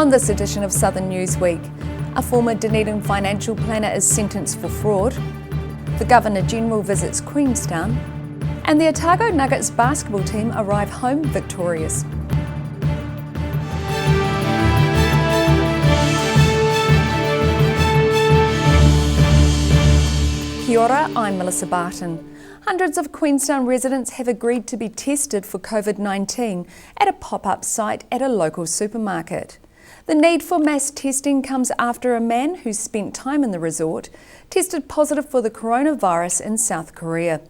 On this edition of Southern Newsweek, a former Dunedin financial planner is sentenced for fraud, the Governor-General visits Queenstown, and the Otago Nuggets basketball team arrive home victorious. Kia ora, I'm Melissa Barton. Hundreds of Queenstown residents have agreed to be tested for COVID-19 at a pop-up site at a local supermarket. The need for mass testing comes after a man who spent time in the resort tested positive for the coronavirus in South Korea.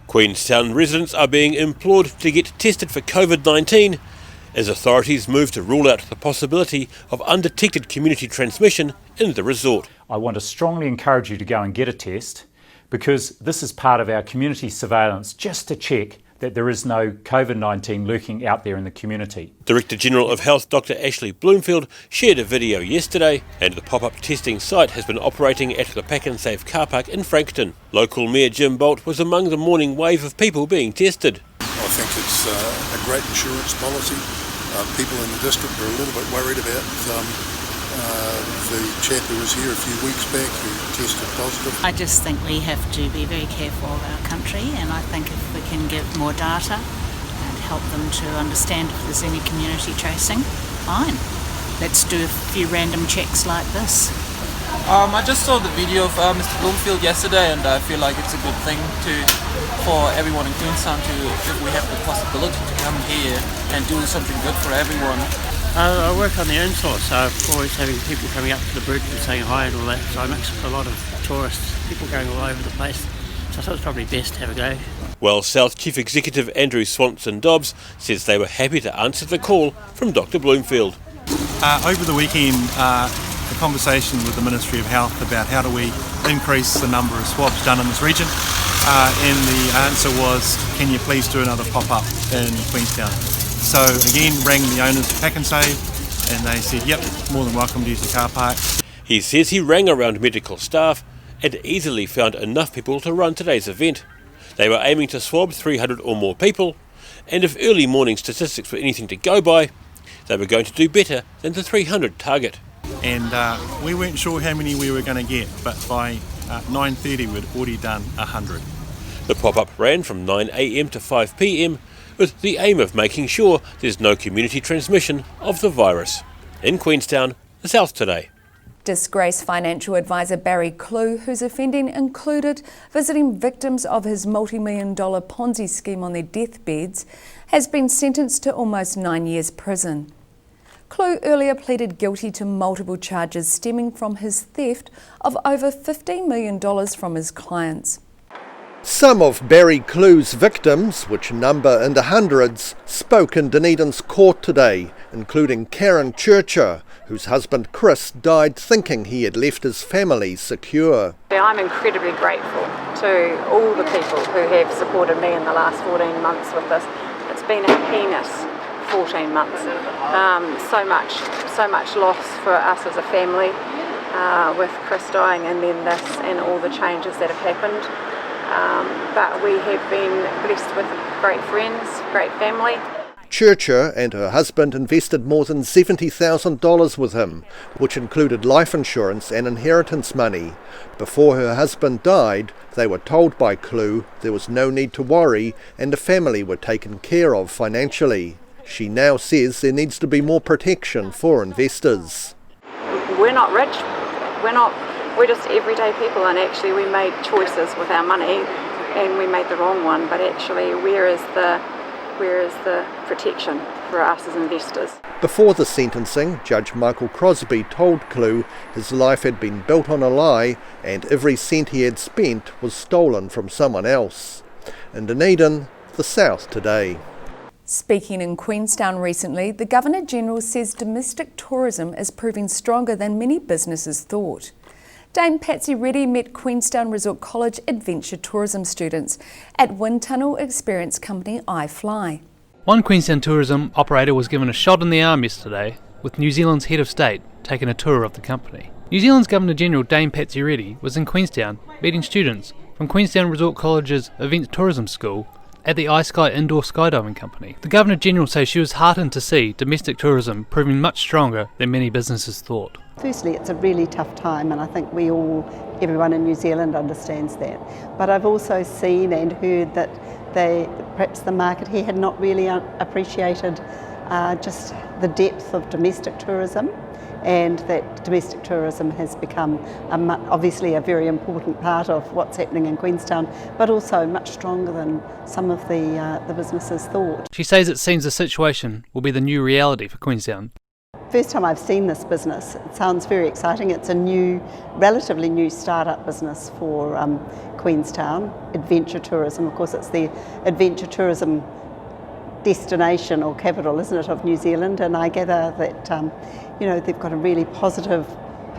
Queenstown residents are being implored to get tested for COVID-19 as authorities move to rule out the possibility of undetected community transmission in the resort. I want to strongly encourage you to go and get a test because this is part of our community surveillance just to check that there is no COVID-19 lurking out there in the community. Director General of Health Dr Ashley Bloomfield shared a video yesterday, and the pop-up testing site has been operating at the Pack and Save car park in Frankton. Local Mayor Jim Bolt was among the morning wave of people being tested. I think it's a great insurance policy. People in the district are a little bit worried about the chap who was here a few weeks back who tested positive. I just think we have to be very careful of our country, and I think if we can give more data and help them to understand if there's any community tracing, fine. Let's do a few random checks like this. I just saw the video of Mr Bloomfield yesterday, and I feel like it's a good thing for everyone in Queenstown if we have the possibility to come here and do something good for everyone. I work on the inside, so I'm always having people coming up to the bridge and saying hi and all that, so I mix with a lot of tourists, people going all over the place, so I thought it's probably best to have a go. Well, South Chief Executive Andrew Swanson-Dobbs says they were happy to answer the call from Dr Bloomfield. Over the weekend, a conversation with the Ministry of Health about how do we increase the number of swabs done in this region, and the answer was, can you please do another pop-up in Queenstown? So again, rang the owners of Pack and Save, and they said, yep, more than welcome to use the car park. He says he rang around medical staff and easily found enough people to run today's event. They were aiming to swab 300 or more people, and if early morning statistics were anything to go by, they were going to do better than the 300 target. And we weren't sure how many we were going to get, but by 9:30 we'd already done 100. The pop-up ran from 9 a.m. to 5 p.m, with the aim of making sure there's no community transmission of the virus. In Queenstown, the South Today. Disgraced financial advisor Barry Clue, whose offending included visiting victims of his multi-million-dollar Ponzi scheme on their deathbeds, has been sentenced to almost 9 years prison. Clue earlier pleaded guilty to multiple charges stemming from his theft of over $15 million from his clients. Some of Barry Clue's victims, which number in the hundreds, spoke in Dunedin's court today, including Curran, whose husband Chris died thinking he had left his family secure. I'm incredibly grateful to all the people who have supported me in the last 14 months with this. It's been a heinous 14 months. So much loss for us as a family with Chris dying and then this and all the changes that have happened. But we have been blessed with great friends, great family. Churcher and her husband invested more than $70,000 with him, which included life insurance and inheritance money. Before her husband died, they were told by Clue there was no need to worry and the family were taken care of financially. She now says there needs to be more protection for investors. We're not rich, we're just everyday people, and actually we made choices with our money and we made the wrong one, but actually where is the protection for us as investors? Before the sentencing, Judge Michael Crosby told Clue his life had been built on a lie and every cent he had spent was stolen from someone else. In Dunedin, the South Today. Speaking in Queenstown recently, the Governor-General says domestic tourism is proving stronger than many businesses thought. Dame Patsy Reddy met Queenstown Resort College Adventure Tourism students at wind tunnel experience company iFly. One Queenstown tourism operator was given a shot in the arm yesterday, with New Zealand's head of state taking a tour of the company. New Zealand's Governor-General Dame Patsy Reddy was in Queenstown meeting students from Queenstown Resort College's Events Tourism School at the iSky Indoor Skydiving Company. The Governor-General says she was heartened to see domestic tourism proving much stronger than many businesses thought. Firstly, it's a really tough time, and I think everyone in New Zealand understands that. But I've also seen and heard that perhaps the market here had not really appreciated just the depth of domestic tourism, and that domestic tourism has become obviously a very important part of what's happening in Queenstown, but also much stronger than some of the businesses thought. She says it seems the situation will be the new reality for Queenstown. First time I've seen this business. It sounds very exciting. It's a relatively new start-up business for Queenstown, adventure tourism. Of course, it's the adventure tourism destination or capital, isn't it, of New Zealand? And I gather that they've got a really positive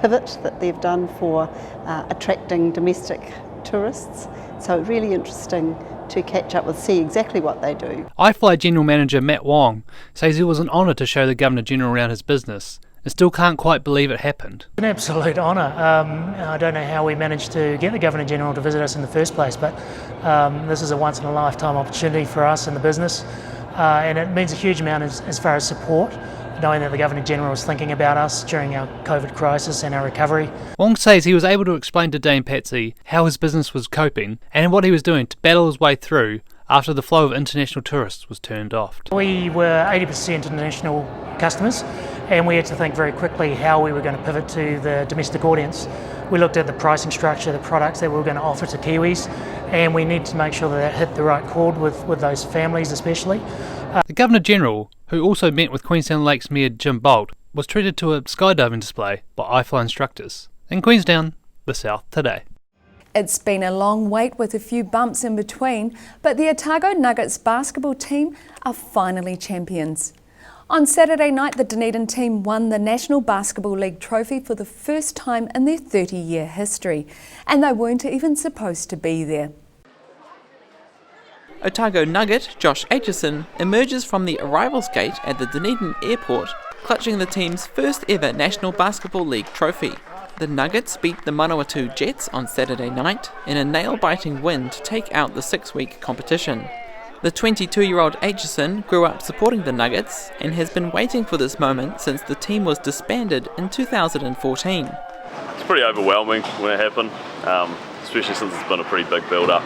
pivot that they've done for attracting domestic tourists. So really interesting to catch up with, see exactly what they do. iFly General Manager Matt Wong says it was an honour to show the Governor-General around his business and still can't quite believe it happened. An absolute honour. I don't know how we managed to get the Governor-General to visit us in the first place, but this is a once-in-a-lifetime opportunity for us in the business, and it means a huge amount as far as support, knowing that the Governor-General was thinking about us during our COVID crisis and our recovery. Wong says he was able to explain to Dame Patsy how his business was coping and what he was doing to battle his way through after the flow of international tourists was turned off. We were 80% international customers, and we had to think very quickly how we were going to pivot to the domestic audience. We looked at the pricing structure, the products that we were going to offer to Kiwis, and we needed to make sure that it hit the right chord with those families especially. The Governor-General, who also met with Queenstown Lakes Mayor Jim Bolt, was treated to a skydiving display by iFly instructors. In Queenstown, the South Today. It's been a long wait with a few bumps in between, but the Otago Nuggets basketball team are finally champions. On Saturday night, the Dunedin team won the National Basketball League trophy for the first time in their 30-year history, and they weren't even supposed to be there. Otago Nugget Josh Aitchison emerges from the arrivals gate at the Dunedin airport, clutching the team's first ever National Basketball League trophy. The Nuggets beat the Manawatu Jets on Saturday night in a nail-biting win to take out the 6-week competition. The 22-year-old Aitchison grew up supporting the Nuggets and has been waiting for this moment since the team was disbanded in 2014. It's pretty overwhelming when it happened, especially since it's been a pretty big build-up.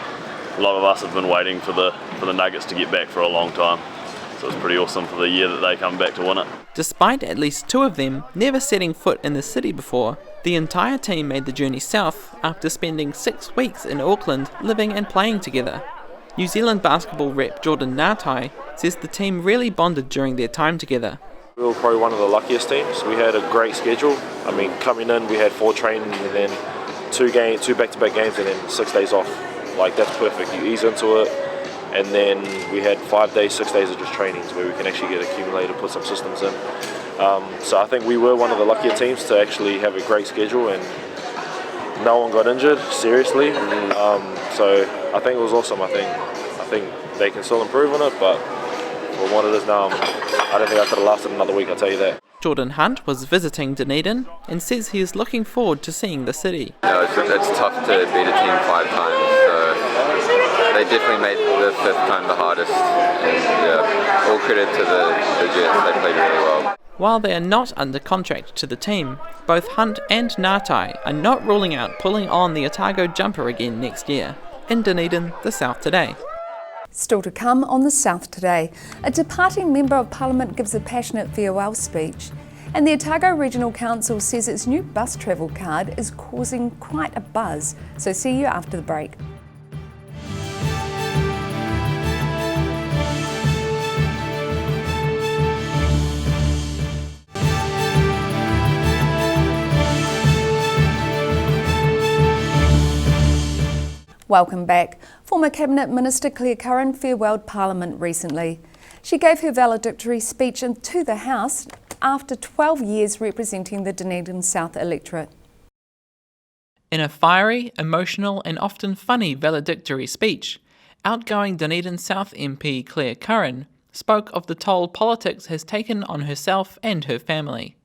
A lot of us have been waiting for the Nuggets to get back for a long time, so it's pretty awesome for the year that they come back to win it. Despite at least two of them never setting foot in the city before, the entire team made the journey south after spending 6 weeks in Auckland living and playing together. New Zealand basketball rep Jordan Ngatai says the team really bonded during their time together. We were probably one of the luckiest teams. We had a great schedule. I mean, coming in we had 4 trainings and then 2 back-to-back games and then 6 days off. Like, that's perfect. You ease into it, and then we had 5 days, 6 days of just trainings where we can actually get accumulated, put some systems in. So I think we were one of the luckier teams to actually have a great schedule, and no one got injured, seriously. So I think it was awesome. I think they can still improve on it, but for what it is now, I don't think I could have lasted another week, I'll tell you that. Jordan Hunt was visiting Dunedin and says he is looking forward to seeing the city. It's tough to beat a team 5 times, so they definitely made the 5th time the hardest, and all credit to the Jets, they played really well. While they are not under contract to the team, both Hunt and Ngatai are not ruling out pulling on the Otago jumper again next year. In Dunedin, the South Today. Still to come on the South Today, a departing Member of Parliament gives a passionate farewell speech, and the Otago Regional Council says its new bus travel card is causing quite a buzz. So see you after the break. Welcome back. Former Cabinet Minister Claire Curran farewelled Parliament recently. She gave her valedictory speech to the House after 12 years representing the Dunedin South electorate. In a fiery, emotional and often funny valedictory speech, outgoing Dunedin South MP Claire Curran spoke of the toll politics has taken on herself and her family,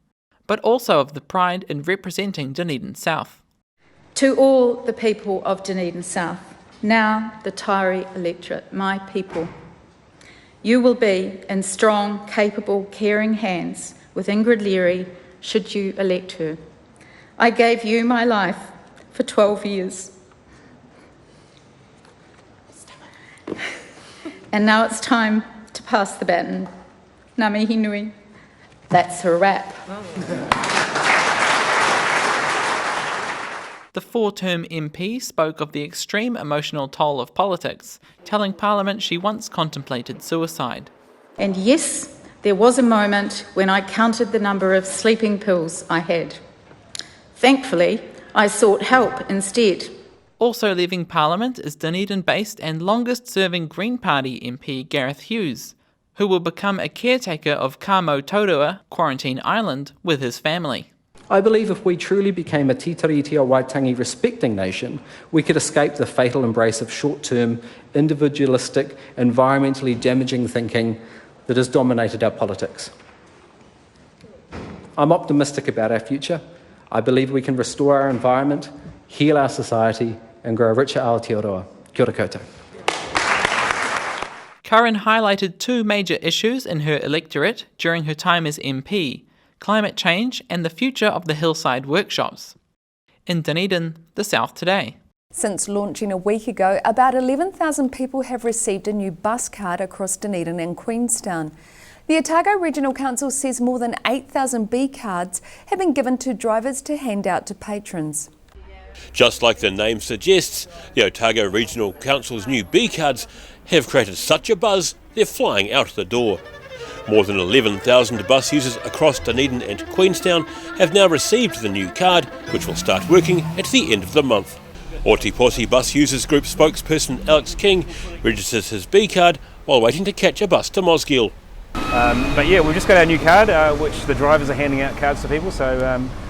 but also of the pride in representing Dunedin South. To all the people of Dunedin South, Now, the Taieri electorate, my people, you will be in strong, capable, caring hands with Ingrid Leary should you elect her. I gave you my life for 12 years. And now it's time to pass the baton. Ngā mihi nui. That's a wrap. The four-term MP spoke of the extreme emotional toll of politics, telling Parliament she once contemplated suicide. And yes, there was a moment when I counted the number of sleeping pills I had. Thankfully, I sought help instead. Also leaving Parliament is Dunedin-based and longest-serving Green Party MP Gareth Hughes, who will become a caretaker of Kamo Taurua, Quarantine Island, with his family. I believe if we truly became a Tītariti o Waitangi respecting nation, we could escape the fatal embrace of short-term, individualistic, environmentally damaging thinking that has dominated our politics. I'm optimistic about our future. I believe we can restore our environment, heal our society, and grow a richer Aotearoa. Kia ora koutou. Curran highlighted two major issues in her electorate during her time as MP: climate change and the future of the hillside workshops. In Dunedin, the South Today. Since launching a week ago, about 11,000 people have received a new bus card across Dunedin and Queenstown. The Otago Regional Council says more than 8,000 B cards have been given to drivers to hand out to patrons. Just like the name suggests, the Otago Regional Council's new B cards have created such a buzz, they're flying out the door. More than 11,000 bus users across Dunedin and Queenstown have now received the new card, which will start working at the end of the month. Ōtepoti Bus Users Group spokesperson Alex King registers his B card while waiting to catch a bus to Mosgiel. But yeah, we've just got our new card, which the drivers are handing out cards to people. So,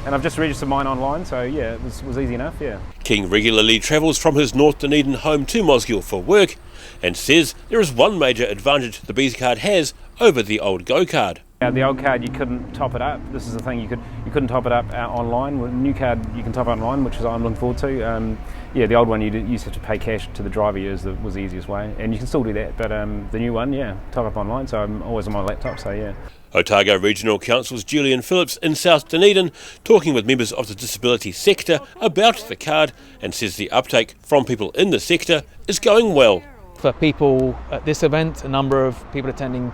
and I've just registered mine online. So yeah, it was easy enough. Yeah. King regularly travels from his North Dunedin home to Mosgiel for work, and says there is one major advantage the B card has over the old Go card. The old card you couldn't top it up. This is the thing, you couldn't top it up online. With the new card you can top it online, which is I'm looking forward to. Yeah, the old one you used to have to pay cash to the driver was the easiest way, and you can still do that. But the new one, yeah, top up online. So I'm always on my laptop. So yeah. Otago Regional Council's Julian Phillips in South Dunedin talking with members of the disability sector about the card, and says the uptake from people in the sector is going well. For people at this event, a number of people attending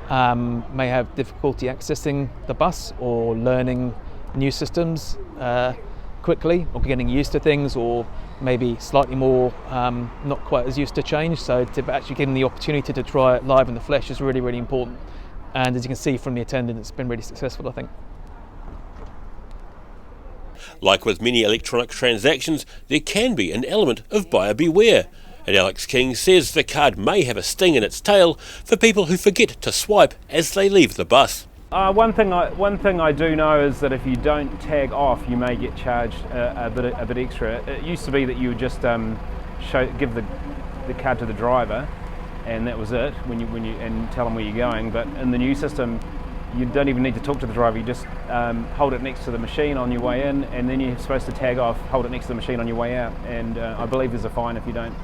may have difficulty accessing the bus or learning new systems quickly, or getting used to things, or maybe slightly more not quite as used to change. So to actually give them the opportunity to try it live in the flesh is really, really important. And as you can see from the attendance, it's been really successful, I think. Like with many electronic transactions, there can be an element of buyer beware. And Alex King says the card may have a sting in its tail for people who forget to swipe as they leave the bus. One thing I do know is that if you don't tag off, you may get charged a bit extra. It used to be that you would just give the card to the driver, and that was it and tell them where you're going. But in the new system, you don't even need to talk to the driver. You just hold it next to the machine on your way in, and then you're supposed to tag off, hold it next to the machine on your way out. And I believe there's a fine if you don't.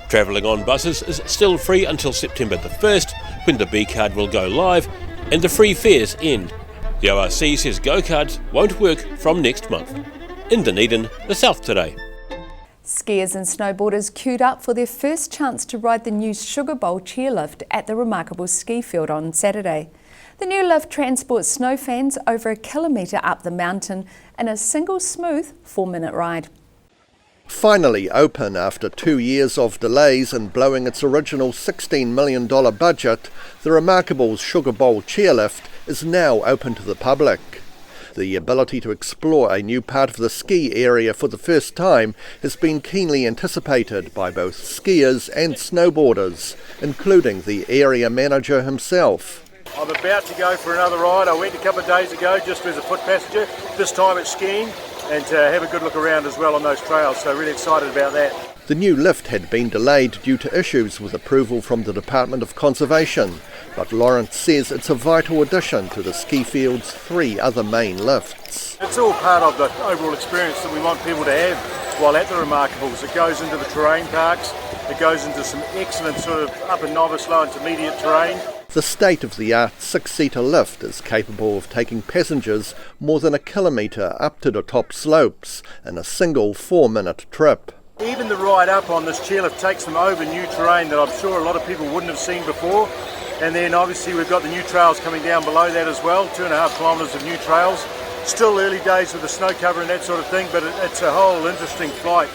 Travelling on buses is still free until September the 1st, when the B card will go live and the free fares end. The ORC says Go cards won't work from next month. In Dunedin, the South Today. Skiers and snowboarders queued up for their first chance to ride the new Sugar Bowl chairlift at the remarkable ski field on Saturday. The new lift transports snow fans over 1 kilometre up the mountain in a single smooth 4-minute ride. Finally open after 2 years of delays and blowing its original $16 million budget, the remarkable Sugar Bowl chairlift is now open to the public. The ability to explore a new part of the ski area for the first time has been keenly anticipated by both skiers and snowboarders, including the area manager himself. I'm about to go for another ride. I went a couple of days ago just as a foot passenger. This time it's skiing, and to have a good look around as well on those trails, so really excited about that. The new lift had been delayed due to issues with approval from the Department of Conservation, but Lawrence says it's a vital addition to the ski field's 3 other main lifts. It's all part of the overall experience that we want people to have while at the Remarkables. It goes into the terrain parks, It goes into some excellent sort of upper novice, low intermediate terrain. The state-of-the-art 6-seater lift is capable of taking passengers more than a kilometre up to the top slopes in a single 4-minute trip. Even the ride up on this chairlift takes them over new terrain that I'm sure a lot of people wouldn't have seen before. And then obviously we've got the new trails coming down below that as well, 2.5 kilometres of new trails. Still early days with the snow cover and that sort of thing, but it's a whole interesting flight.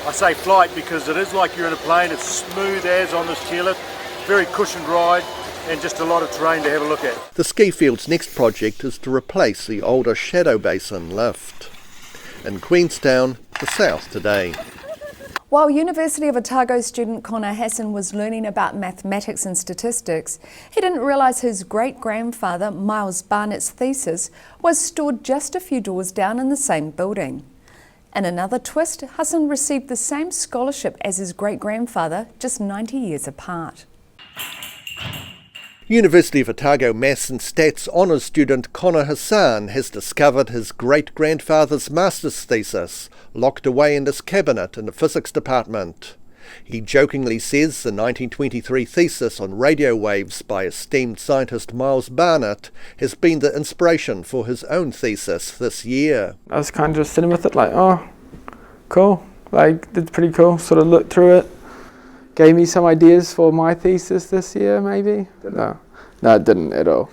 I say flight because it is like you're in a plane. It's smooth as on this chairlift, very cushioned ride, and just a lot of terrain to have a look at. The ski field's next project is to replace the older Shadow Basin lift. In Queenstown, the South Today. While University of Otago student Connor Hassan was learning about mathematics and statistics, he didn't realise his great-grandfather Miles Barnett's thesis was stored just a few doors down in the same building. In another twist, Hassan received the same scholarship as his great-grandfather, just 90 years apart. University of Otago Maths and Stats honours student Connor Hassan has discovered his great-grandfather's master's thesis locked away in his cabinet in the physics department. He jokingly says the 1923 thesis on radio waves by esteemed scientist Miles Barnett has been the inspiration for his own thesis this year. I was kind of just sitting with it like, oh, cool, like it's pretty cool, sort of looked through it. Gave me some ideas for my thesis this year, maybe. No, it didn't at all.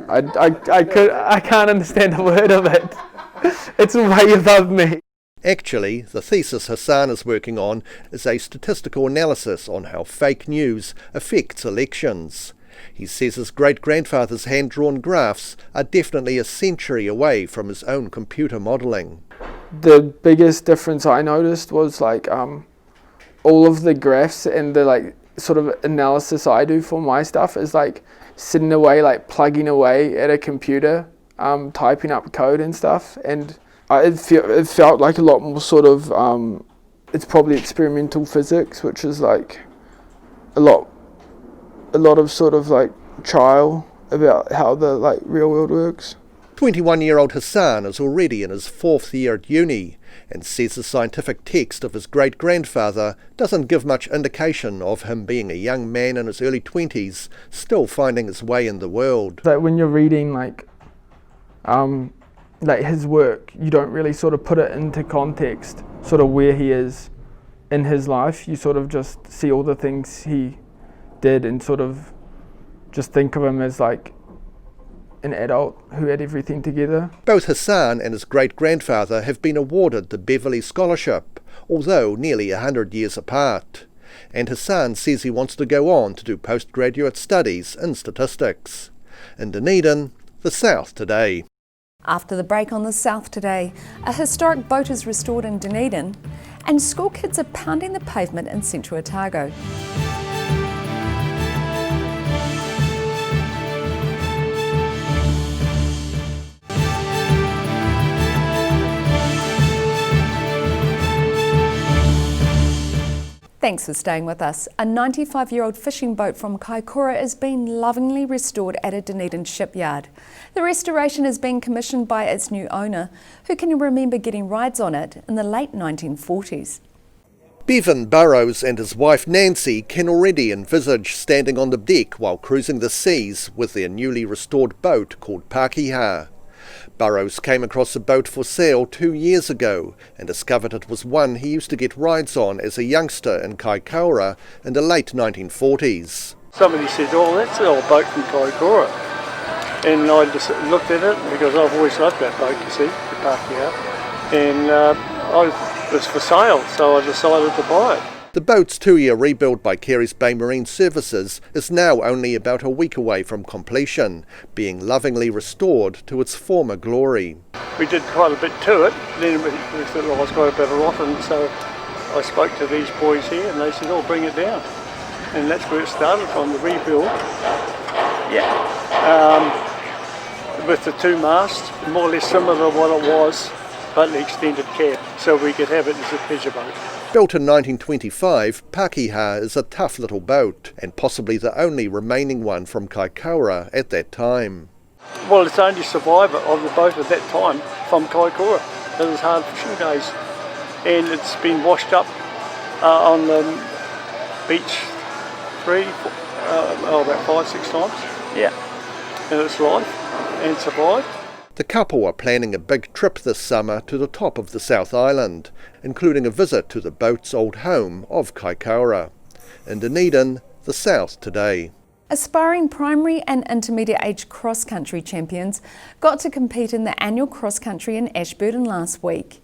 I can't understand a word of it. It's way above me. Actually, the thesis Hassan is working on is a statistical analysis on how fake news affects elections. He says his great-grandfather's hand-drawn graphs are definitely a century away from his own computer modelling. The biggest difference I noticed was like all of the graphs and the like sort of analysis I do for my stuff is like sitting away, like plugging away at a computer, typing up code and stuff, and it felt like a lot more sort of it's probably experimental physics, which is like a lot of sort of like trial about how the like real world works. 21-year-old Hassan is already in his 4th year at uni and says the scientific text of his great-grandfather doesn't give much indication of him being a young man in his early 20s, still finding his way in the world. Like when you're reading like his work, you don't really sort of put it into context, sort of where he is in his life. You sort of just see all the things he did and sort of just think of him as like an adult who had everything together. Both Hassan and his great-grandfather have been awarded the Beverley Scholarship, although nearly 100 years apart. And Hassan says he wants to go on to do postgraduate studies in statistics. In Dunedin, the South Today. After the break on the South Today, a historic boat is restored in Dunedin, and school kids are pounding the pavement in central Otago. Thanks for staying with us. A 95-year-old fishing boat from Kaikoura is being lovingly restored at a Dunedin shipyard. The restoration is being commissioned by its new owner, who can remember getting rides on it in the late 1940s. Bevan Burrows and his wife Nancy can already envisage standing on the deck while cruising the seas with their newly restored boat called Pakiha. Burrows came across the boat for sale 2 years ago and discovered it was one he used to get rides on as a youngster in Kaikoura in the late 1940s. Somebody said, oh, that's the old boat from Kaikoura. And I just looked at it because I've always loved that boat, you see, the Pakiha. And it was for sale, so I decided to buy it. The boat's 2-year rebuild by Carey's Bay Marine Services is now only about a week away from completion, being lovingly restored to its former glory. We did quite a bit to it, then we thought, well, I was quite a better off, and so I spoke to these boys here and they said, oh, bring it down. And that's where it started from, the rebuild. Yeah. With the 2 masts, more or less similar to what it was, but the extended cab, so we could have it as a pleasure boat. Built in 1925, Pakiha is a tough little boat, and possibly the only remaining one from Kaikoura at that time. Well, it's the only survivor of the boat at that time from Kaikoura. It was hard fishing days, and it's been washed up on the beach about 5-6 times. Yeah. In its life, and survived. The couple are planning a big trip this summer to the top of the South Island, including a visit to the boat's old home of Kaikoura. In Dunedin, the South Today. Aspiring primary and intermediate age cross-country champions got to compete in the annual cross-country in Ashburton last week.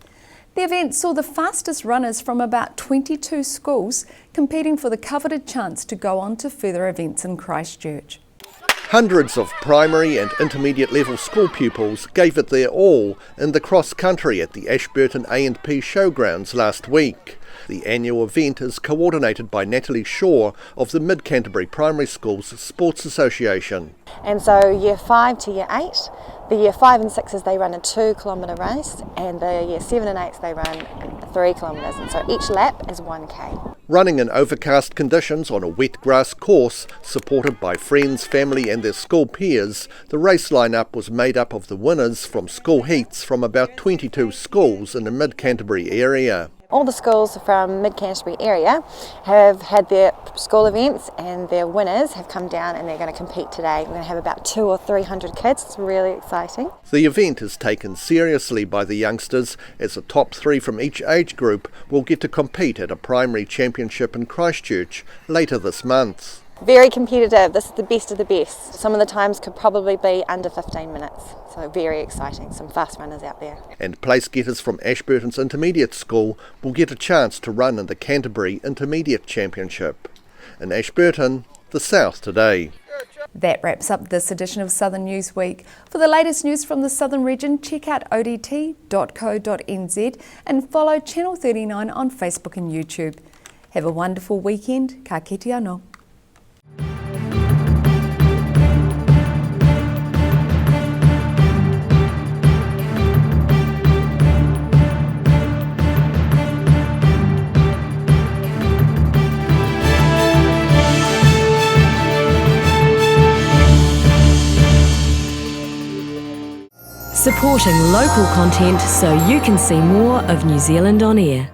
The event saw the fastest runners from about 22 schools competing for the coveted chance to go on to further events in Christchurch. Hundreds of primary and intermediate level school pupils gave it their all in the cross-country at the Ashburton A&P Showgrounds last week. The annual event is coordinated by Natalie Shaw of the Mid-Canterbury Primary Schools Sports Association. And so year 5 to year 8, the year 5 and 6s they run a 2 kilometre race, and the year 7 and 8s they run 3 kilometres, and so each lap is 1k. Running in overcast conditions on a wet grass course, supported by friends, family and their school peers, the race lineup was made up of the winners from school heats from about 22 schools in the Mid-Canterbury area. All the schools from Mid-Canterbury area have had their school events, and their winners have come down and they're going to compete today. We're going to have about 200 or 300 kids. It's really exciting. The event is taken seriously by the youngsters, as the top 3 from each age group will get to compete at a primary championship in Christchurch later this month. Very competitive. This is the best of the best. Some of the times could probably be under 15 minutes. So very exciting. Some fast runners out there. And place getters from Ashburton's Intermediate School will get a chance to run in the Canterbury Intermediate Championship. In Ashburton, the South Today. That wraps up this edition of Southern Newsweek. For the latest news from the Southern region, check out odt.co.nz and follow Channel 39 on Facebook and YouTube. Have a wonderful weekend. Ka kite anō. Supporting local content so you can see more of New Zealand on air.